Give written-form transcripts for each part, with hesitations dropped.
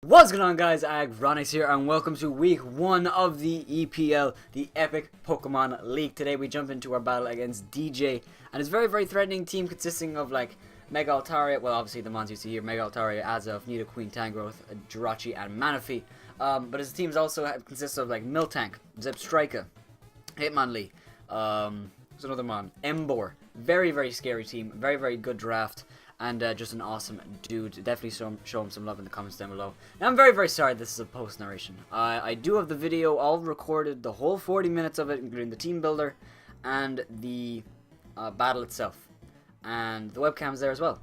What's going on, guys? Aggronix here, and welcome to week 1 of the EPL, the Epic Pokemon League. Today we jump into our battle against DJ, and it's a very threatening team consisting of like Mega Altaria, well obviously the mons you see here, Mega Altaria, Azelf, Nidoqueen, Tangrowth, Jirachi, and Manaphy. But his teams also consists of like Miltank, Zebstrika, Hitmonlee, there's another mon, Emboar. Very scary team, very good draft. And just an awesome dude. Definitely show him some love in the comments down below. Now, I'm very sorry this is a post narration. I do have the video all recorded, the whole 40 minutes of it, including the team builder and the battle itself. And the webcam's there as well.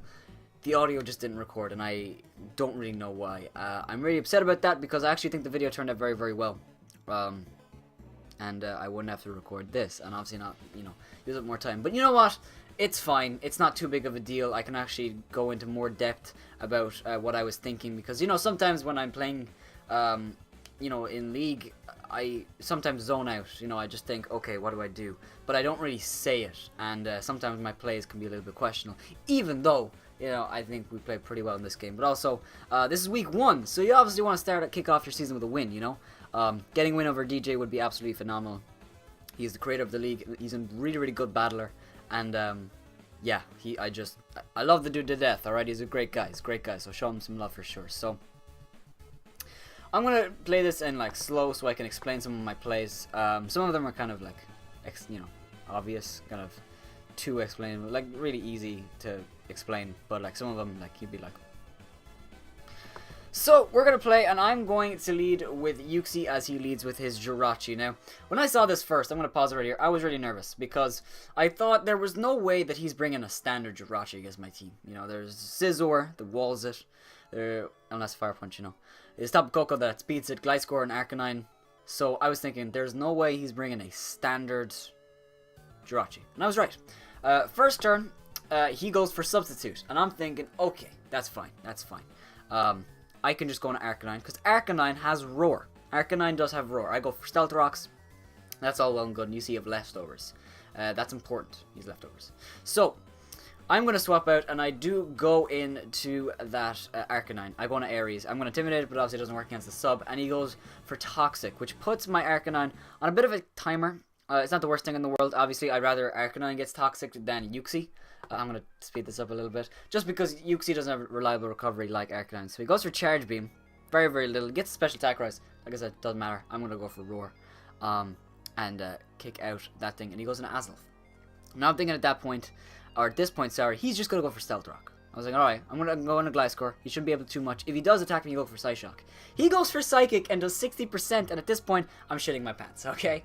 The audio just didn't record, and I don't really know why. I'm really upset about that because I actually think the video turned out very well. And I wouldn't have to record this, and obviously not, use up more time. But you know what? It's fine. It's not too big of a deal. I can actually go into more depth about what I was thinking because, sometimes when I'm playing, in League, I sometimes zone out. I just think, okay, what do I do? But I don't really say it, and sometimes my plays can be a little bit questionable, even though, I think we played pretty well in this game. But also, this is week 1, so you obviously want to kick off your season with a win, Getting a win over DJ would be absolutely phenomenal. He's the creator of the league. He's a really good battler. And, yeah, I love the dude to death, alright? He's a great guy, so show him some love for sure. So, I'm gonna play this in, like, slow so I can explain some of my plays. Some of them are kind of, like, obvious, kind of too explainable, like, really easy to explain, but, like, some of them, like, you'd be like... So, we're going to play, and I'm going to lead with Yuxi as he leads with his Jirachi. Now, when I saw this first, I'm going to pause it right here, I was really nervous, because I thought there was no way that he's bringing a standard Jirachi against my team. There's Scizor that walls it, unless Fire Punch, There's Tapu Koko that speeds it, Gliscor and Arcanine. So, I was thinking, there's no way he's bringing a standard Jirachi. And I was right. First turn, he goes for Substitute, and I'm thinking, okay, that's fine. I can just go on Arcanine, because Arcanine has Roar. Arcanine does have Roar. I go for Stealth Rocks. That's all well and good, and you see you have leftovers. That's important, these leftovers. So, I'm going to swap out, and I do go into that Arcanine. I go on Aries. I'm going to Intimidate it, but obviously it doesn't work against the sub, and he goes for Toxic, which puts my Arcanine on a bit of a timer. It's not the worst thing in the world. Obviously, I'd rather Arcanine gets Toxic than Yuxi. I'm going to speed this up a little bit. Just because Yuxi doesn't have reliable recovery like Arcanine. So he goes for Charge Beam. Very little. Gets Special Attack Rise. Like I said, doesn't matter. I'm going to go for Roar. And kick out that thing. And he goes into Azelf. Now I'm thinking at that point, or at this point, sorry, he's just going to go for Stealth Rock. I was like, alright, I'm going to go into Gliscor. He shouldn't be able to do much. If he does attack me, you go for Psyshock. He goes for Psychic and does 60%. And at this point, I'm shitting my pants, okay?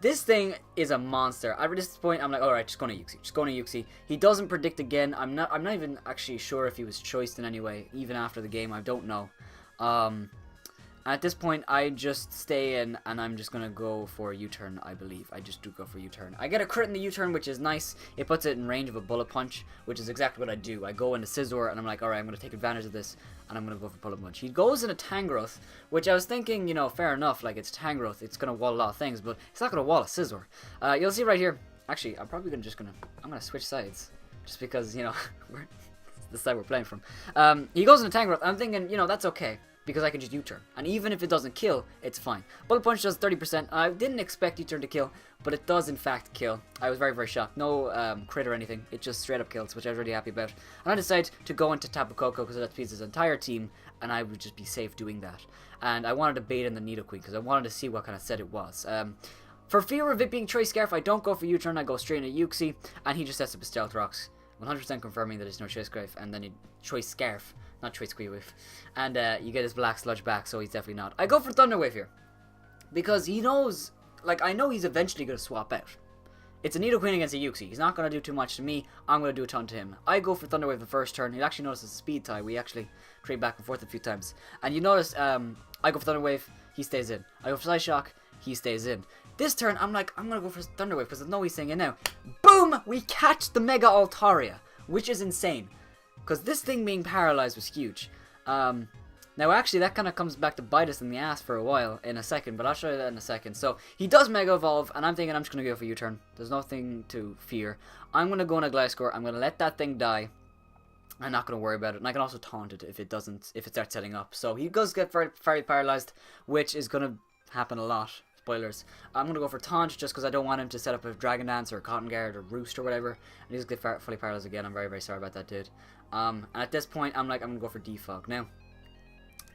This thing is a monster. At this point, I'm like, alright, just going to Yuxi. He doesn't predict again. I'm not even actually sure if he was choiced in any way, even after the game. I don't know. At this point, I just stay in, and I'm just going to go for a U-turn, I believe. I just do go for a U-turn. I get a crit in the U-turn, which is nice. It puts it in range of a Bullet Punch, which is exactly what I do. I go into Scizor, and I'm like, alright, I'm going to take advantage of this, and I'm going to go for Bullet Punch. He goes into Tangrowth, which I was thinking, fair enough, like, it's Tangrowth. It's going to wall a lot of things, but it's not going to wall a Scizor. You'll see right here. Actually, I'm probably I'm going to switch sides, just because, we're the side we're playing from. He goes into Tangrowth. I'm thinking, that's okay, because I can just U-turn. And even if it doesn't kill, it's fine. Bullet Punch does 30%. I didn't expect U-turn to kill, but it does in fact kill. I was very shocked. No crit or anything. It just straight up kills, which I was really happy about. And I decided to go into Tapu Koko because that speeds his entire team, and I would just be safe doing that. And I wanted to bait in the Nidoqueen because I wanted to see what kind of set it was. For fear of it being Choice Scarf, I don't go for U-turn. I go straight into Yuxi, and he just sets up his Stealth Rocks. 100% confirming that it's no Choice Scarf, and then he Choice Scarf. Not Choice Squeewave. And you get his Black Sludge back, so he's definitely not. I go for Thunder Wave here. Because he knows, like, I know he's eventually going to swap out. It's a Nidoqueen against a Yuxi. He's not going to do too much to me. I'm going to do a ton to him. I go for Thunder Wave the first turn. You'll actually notice it's a speed tie. We actually trade back and forth a few times. And you notice, I go for Thunder Wave. He stays in. I go for Psyshock. He stays in. This turn, I'm like, I'm going to go for Thunder Wave because there's no way he's staying in now. Boom! We catch the Mega Altaria, which is insane. Because this thing being paralyzed was huge. Now, actually, that kind of comes back to bite us in the ass for a while in a second, but I'll show you that in a second. So, he does Mega Evolve, and I'm thinking I'm just going to go for U-turn. There's nothing to fear. I'm going to go on a Gliscor. I'm going to let that thing die. I'm not going to worry about it. And I can also taunt it if it starts setting up. So he does get very paralyzed, which is going to happen a lot. Spoilers. I'm going to go for taunt just because I don't want him to set up a Dragon Dance or a Cotton Guard or Roost or whatever. And he's going to get fully paralyzed again. I'm very sorry about that, dude. And at this point, I'm going to go for Defog. Now,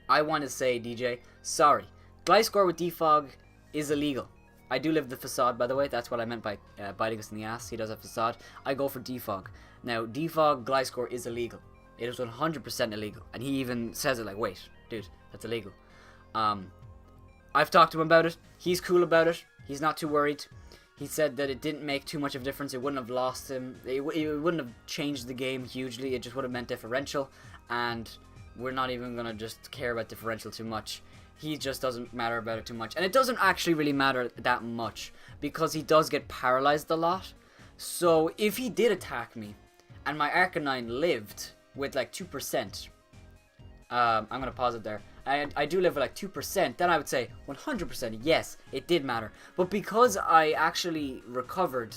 I want to say, DJ, sorry. Gliscor with Defog is illegal. I do live the Facade, by the way. That's what I meant by biting us in the ass. He does have Facade. I go for Defog. Now, Defog Gliscor is illegal. It is 100% illegal. And he even says it like, wait, dude, that's illegal. I've talked to him about it. He's cool about it. He's not too worried. He said that it didn't make too much of a difference. It wouldn't have lost him. It wouldn't have changed the game hugely. It just would have meant differential. And we're not even going to just care about differential too much. He just doesn't matter about it too much. And it doesn't actually really matter that much, because he does get paralyzed a lot. So if he did attack me and my Arcanine lived with like 2%, I'm going to pause it there. I do live with like 2%, then I would say 100% yes, it did matter. But because I actually recovered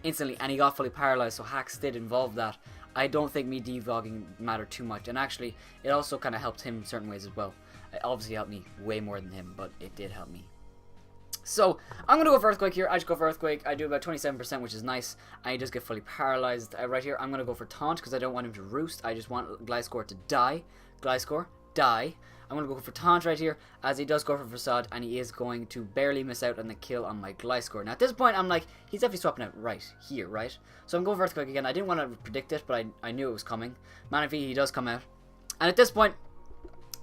instantly and he got fully paralyzed, so hacks did involve that, I don't think me devogging mattered too much. And actually, it also kind of helped him in certain ways as well. It obviously helped me way more than him, but it did help me. So, I'm going to go for Earthquake here. I just go for Earthquake. I do about 27%, which is nice. I just get fully paralyzed. Right here, I'm going to go for Taunt, because I don't want him to Roost. I just want Gliscor to die. Gliscor, die. I'm going to go for Taunt right here, as he does go for Facade, and he is going to barely miss out on the kill on my Gliscor. Now, at this point, I'm like, he's definitely swapping out right here, right? So I'm going for Earthquake again. I didn't want to predict it, but I knew it was coming. Manaphy, he does come out. And at this point,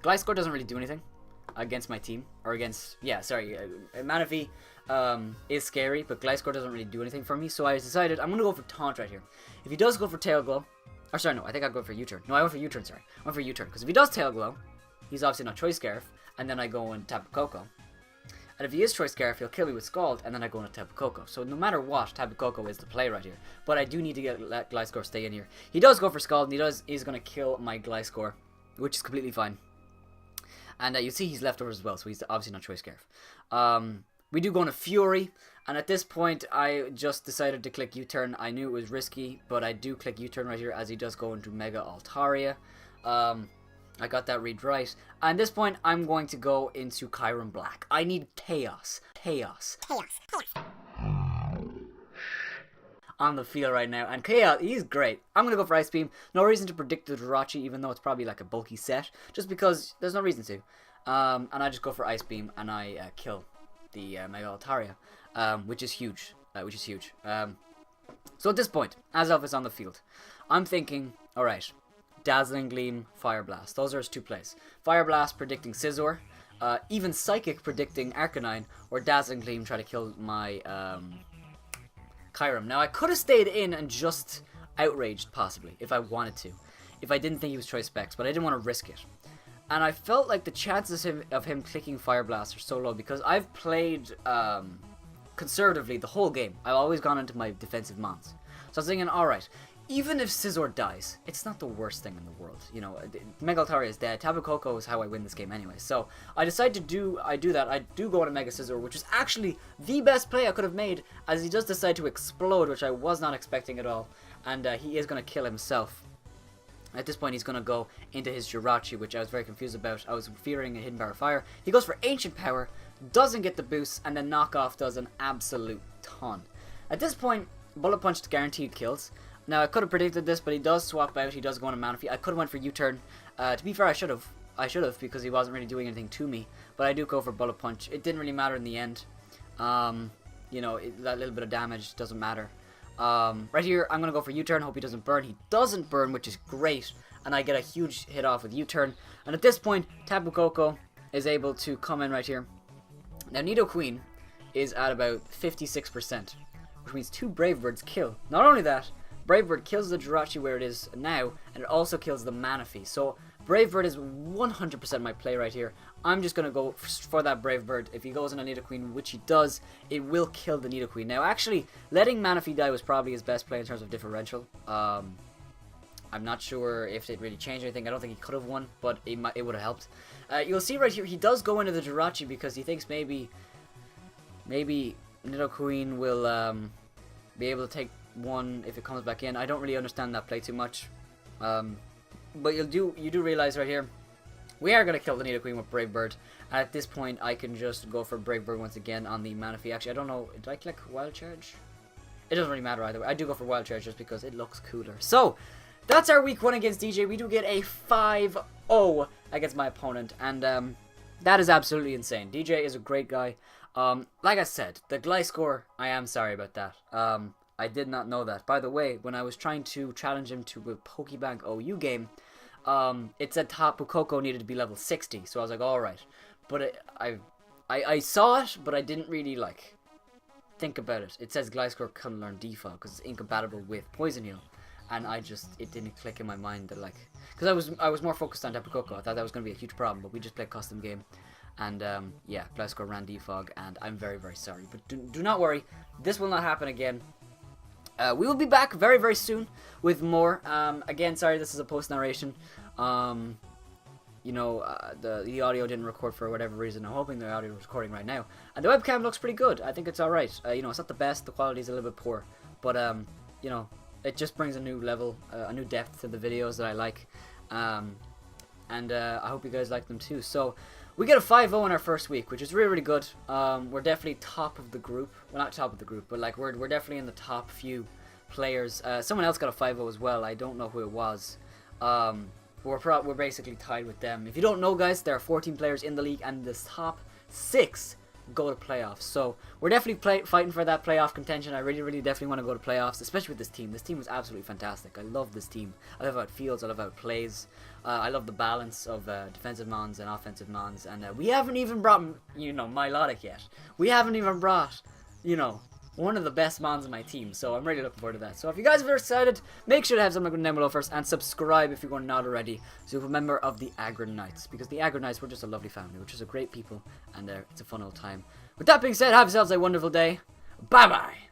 Gliscor doesn't really do anything against my team, or against, Manaphy is scary, but Gliscor doesn't really do anything for me, so I decided I'm going to go for Taunt right here. If he does go for Tail Glow, or sorry, no, I think I'll go for U-Turn. No, I went for U-Turn, sorry. I went for U-Turn, because if he does Tail Glow, he's obviously not Choice Scarf, and then I go and Tapu Koko. And if he is Choice Scarf, he'll kill me with Scald, and then I go into Tapu Koko. So no matter what, Tapu Koko is the play right here. But I do need to let Gliscor stay in here. He does go for Scald, and he's going to kill my Gliscor, which is completely fine. And you see he's leftovers as well, so he's obviously not Choice Scarf. We do go into Fury, and at this point, I just decided to click U-Turn. I knew it was risky, but I do click U-Turn right here, as he does go into Mega Altaria. I got that read right. And at this point, I'm going to go into Kyurem Black. I need Chaos. On the field right now, and Chaos, he's great. I'm gonna go for Ice Beam. No reason to predict the Jirachi, even though it's probably like a bulky set, just because there's no reason to. And I just go for Ice Beam, and I kill the Mega Altaria, which is huge. So at this point, as Elvis on the field, I'm thinking, all right, Dazzling Gleam, Fire Blast. Those are his two plays. Fire Blast predicting Scizor, even Psychic predicting Arcanine, or Dazzling Gleam try to kill my Kyurem. Now, I could have stayed in and just outraged, possibly, if I wanted to. If I didn't think he was Choice Specs, but I didn't want to risk it. And I felt like the chances of him clicking Fire Blast are so low, because I've played conservatively the whole game. I've always gone into my defensive mons. So I was thinking, alright, even if Scizor dies, it's not the worst thing in the world. You know, Mega Altaria is dead. Tapu Koko is how I win this game anyway. So I decide to do that. I do go into Mega Scizor, which is actually the best play I could have made, as he does decide to explode, which I was not expecting at all. And he is going to kill himself. At this point, he's going to go into his Jirachi, which I was very confused about. I was fearing a Hidden Power Fire. He goes for Ancient Power, doesn't get the boost, and then Knockoff does an absolute ton. At this point, Bullet Punch guaranteed kills. Now, I could have predicted this, but he does swap out. He does go on a Manaphy. I could have went for U-Turn. To be fair, I should have. Because he wasn't really doing anything to me. But I do go for Bullet Punch. It didn't really matter in the end. You know, that little bit of damage doesn't matter. Right here, I'm going to go for U-Turn. Hope he doesn't burn. He doesn't burn, which is great. And I get a huge hit off with U-Turn. And at this point, Tapu Koko is able to come in right here. Now, Nidoqueen is at about 56%. Which means 2 Brave Birds kill. Not only that, Brave Bird kills the Jirachi where it is now, and it also kills the Manaphy. So Brave Bird is 100% my play right here. I'm just going to go for that Brave Bird. If he goes on a Nidoqueen, which he does, it will kill the Nidoqueen. Now, actually, letting Manaphy die was probably his best play in terms of differential. I'm not sure if it really changed anything. I don't think he could have won, but it would have helped. You'll see right here, he does go into the Jirachi because he thinks maybe Nidoqueen will be able to take one if it comes back in. I don't really understand that play too much. But you do realize right here, we are going to kill the Nidoqueen with Brave Bird. At this point, I can just go for Brave Bird once again on the Manaphy. Actually, I don't know, did I click Wild Charge? It doesn't really matter either way. I do go for Wild Charge just because it looks cooler. So, that's our week 1 against DJ. We do get a 5-0 against my opponent, and that is absolutely insane. DJ is a great guy. Like I said, the Gliscor, I am sorry about that. I did not know that. By the way, when I was trying to challenge him to a Pokebank OU game, it said Tapu Koko needed to be level 60, so I was like, alright. But I saw it, but I didn't really, like, think about it. It says Gliscor couldn't learn Defog because it's incompatible with Poison Heal. And it didn't click in my mind that, like, because I was more focused on Tapu Koko. I thought that was going to be a huge problem, but we just played custom game. And, yeah, Gliscor ran Defog, and I'm very, very sorry. But do not worry, this will not happen again. We will be back very, very soon with more. Again, sorry, this is a post-narration. You know, the audio didn't record for whatever reason. I'm hoping the audio is recording right now. And the webcam looks pretty good. I think it's alright. You know, it's not the best. The quality is a little bit poor. But, you know, it just brings a new level, a new depth to the videos that I like. And I hope you guys like them too. So, we get a 5-0 in our first week, which is really, really good. We're definitely top of the group. Well, not top of the group, but like we're definitely in the top few players. Someone else got a 5-0 as well. I don't know who it was. We're basically tied with them. If you don't know, guys, there are 14 players in the league, and the top 6 go to playoffs. So we're definitely fighting for that playoff contention. I really, really definitely want to go to playoffs, especially with this team. This team was absolutely fantastic. I love this team. I love how it feels. I love how it plays. I love the balance of defensive mons and offensive mons. And we haven't even brought, you know, Milotic yet. We haven't even brought, you know, one of the best mons in my team. So I'm really looking forward to that. So if you guys are excited, make sure to have something down below first, and subscribe if you're not already, so you're a member of the Aggronix, because the Aggronix, we're just a lovely family. We're just a great people, and it's a fun old time. With that being said, have yourselves a wonderful day. Bye bye.